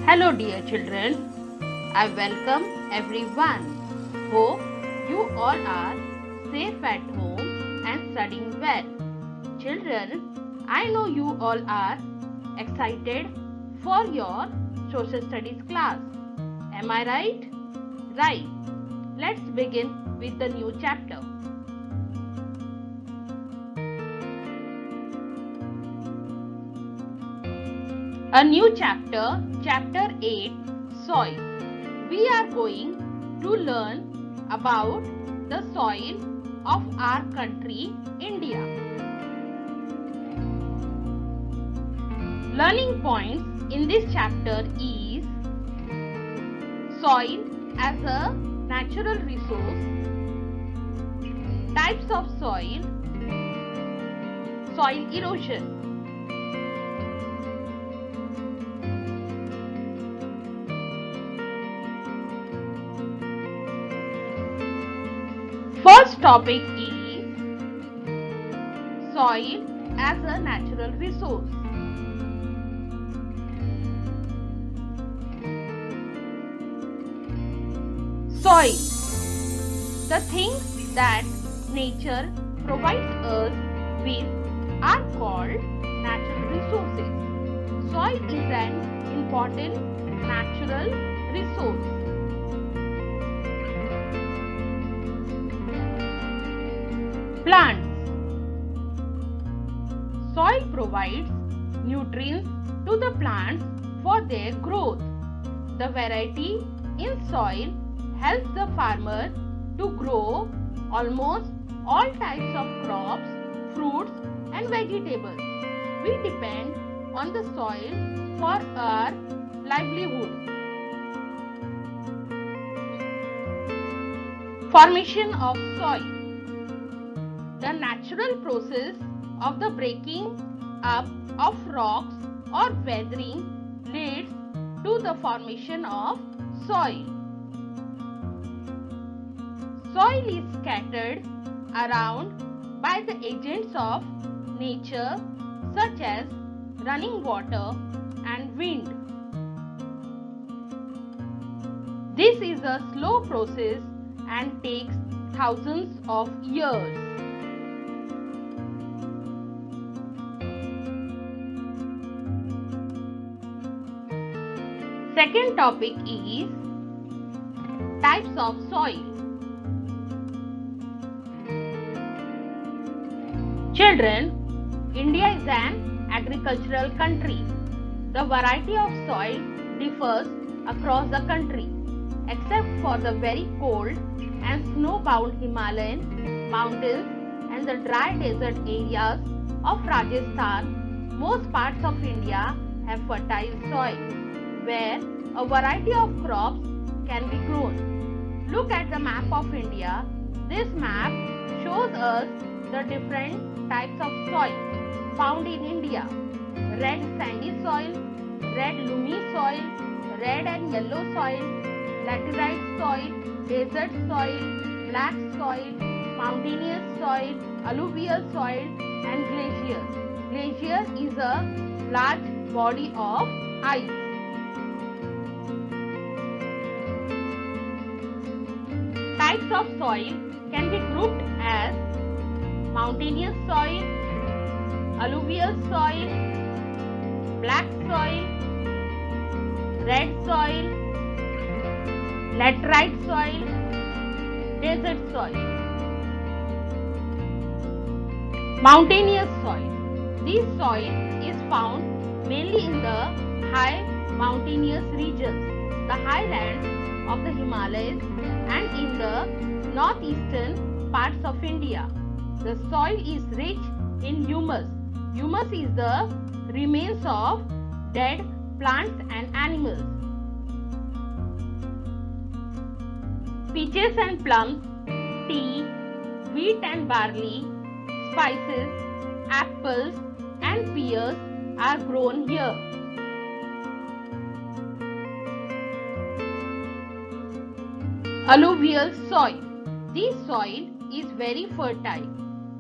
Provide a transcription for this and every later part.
Hello, dear children. I welcome everyone. Hope you all are safe at home and studying well. Children, I know you all are excited for your social studies class. Am I right? Right. Let's begin with the new chapter. A new chapter, chapter 8, Soil. We are going to learn about the soil of our country, India. Learning points in this chapter is soil as a natural resource, types of soil, soil erosion. First topic is soil as a natural resource. Soil. The things that nature provides us with are called natural resources. Soil is an important natural resource. Plants. Soil provides nutrients to the plants for their growth. The variety in soil helps the farmer to grow almost all types of crops, fruits and vegetables. We depend on the soil for our livelihood. Formation of soil. The natural process of the breaking up of rocks or weathering leads to the formation of soil. Soil is scattered around by the agents of nature such as running water and wind. This is a slow process and takes thousands of years. Second topic is types of soil. Children, India is an agricultural country. The variety of soil differs across the country. Except for the very cold and snow-bound Himalayan mountains and the dry desert areas of Rajasthan, most parts of India have fertile soil, where a variety of crops can be grown. Look at the map of India. This map shows us the different types of soil found in India. Red sandy soil, red loamy soil, red and yellow soil, laterite soil, desert soil, black soil, mountainous soil, alluvial soil and glacier. Glacier is a large body of ice. Types of soil can be grouped as mountainous soil, alluvial soil, black soil, red soil, laterite soil, desert soil. Mountainous soil. This soil is found mainly in the high mountainous regions, the highlands of the Himalayas and in the northeastern parts of India. The soil is rich in humus. Humus is the remains of dead plants and animals. Peaches and plums, tea, wheat and barley, spices, apples and pears are grown here. Alluvial soil. This soil is very fertile.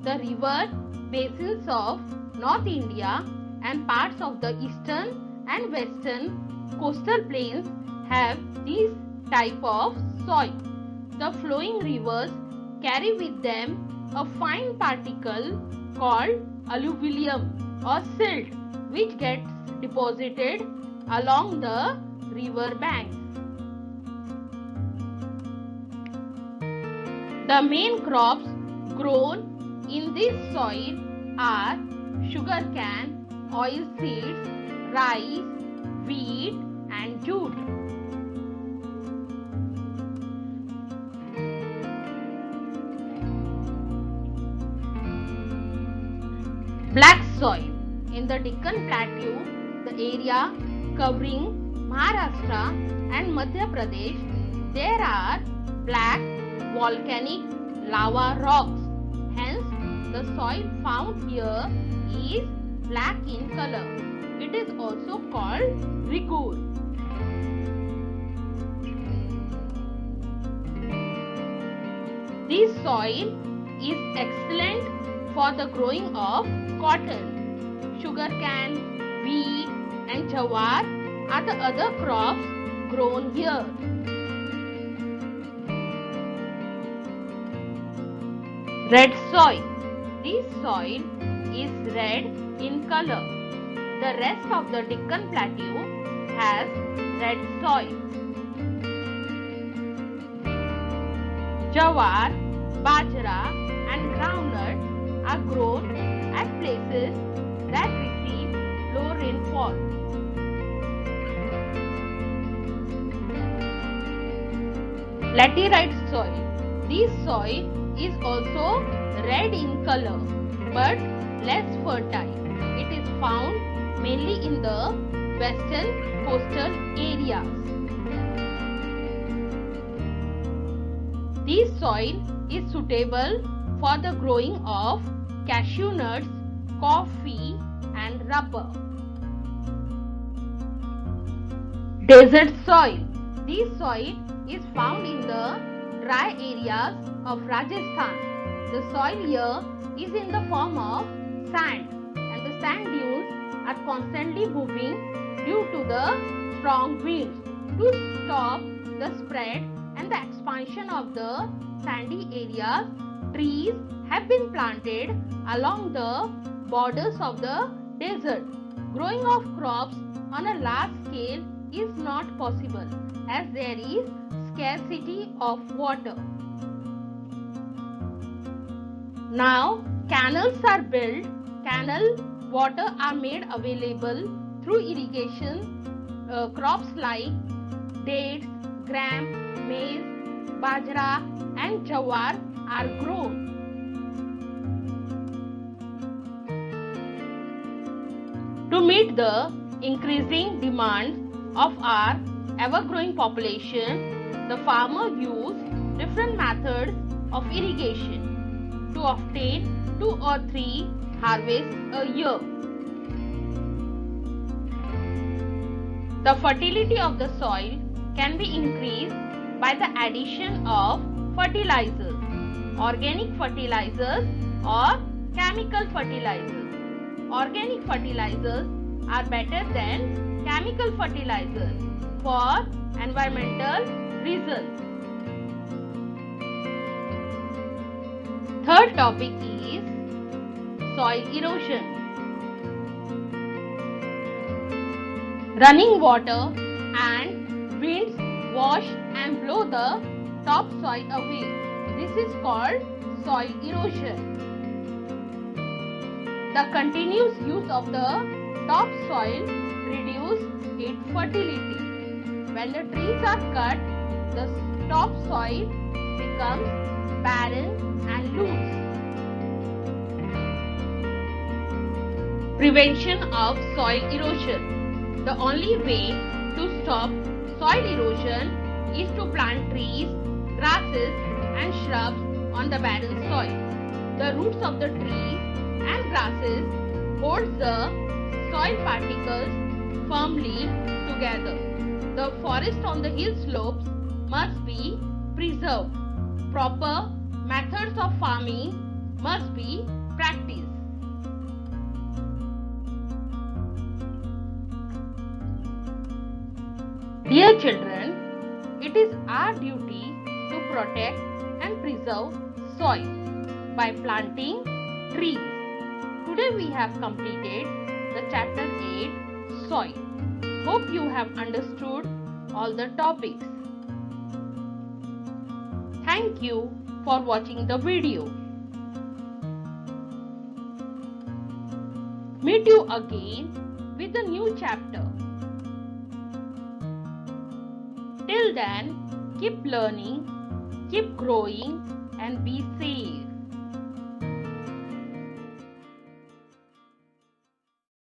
The river basins of North India and parts of the eastern and western Coastal plains have these type of soil. The flowing rivers carry with them a fine particle called alluvium or silt, which gets deposited along the river banks. The main crops grown in this soil are sugarcane, oilseeds, rice, wheat and jute. Black soil. In the Deccan Plateau, the area covering Maharashtra and Madhya Pradesh, there are black volcanic lava rocks. Hence, the soil found here is black in color. It is also called rigor. This soil is excellent for the growing of cotton, sugarcane, wheat and jawar are the other crops grown here. Red soil. This soil is red in color. The rest of the Deccan Plateau has red soil. Jawar, bajra and groundnut are grown at places that receive low rainfall. Laterite soil. This soil is also red in color but less fertile. It is found mainly in the western coastal areas. This soil is suitable for the growing of cashew nuts, coffee and rubber. Desert soil. This soil is found in the dry areas of Rajasthan. The soil here is in the form of sand and the sand dunes are constantly moving due to the strong winds. To stop the spread and the expansion of the sandy areas, trees have been planted along the borders of the desert. Growing of crops on a large scale is not possible as there is scarcity of water. Now canals are built. Canal water are made available through irrigation. Crops like dates, gram, maize, bajra and jawar are grown. To meet the increasing demands of our ever-growing population, the farmer use different methods of irrigation to obtain 2 or 3 harvests a year. The fertility of the soil can be increased by the addition of fertilizers, organic fertilizers or chemical fertilizers. Organic fertilizers are better than chemical fertilizers for environmental reasons. Third topic is soil erosion. Running water and winds wash and blow the topsoil away. This is called soil erosion. The continuous use of the topsoil reduces its fertility. When the trees are cut, the topsoil becomes barren and loose. Prevention of soil erosion. The only way to stop soil erosion is to plant trees, grasses and shrubs on the barren soil. The roots of the trees and grasses hold the soil particles firmly together. The forest on the hill slopes must be preserved. Proper methods of farming must be practiced. Dear children, it is our duty to protect and preserve soil by planting trees. Today we have completed the chapter 8, Soil. Hope you have understood all the topics. Thank you for watching the video. Meet you again with a new chapter. Till then, keep learning, keep growing, and be safe.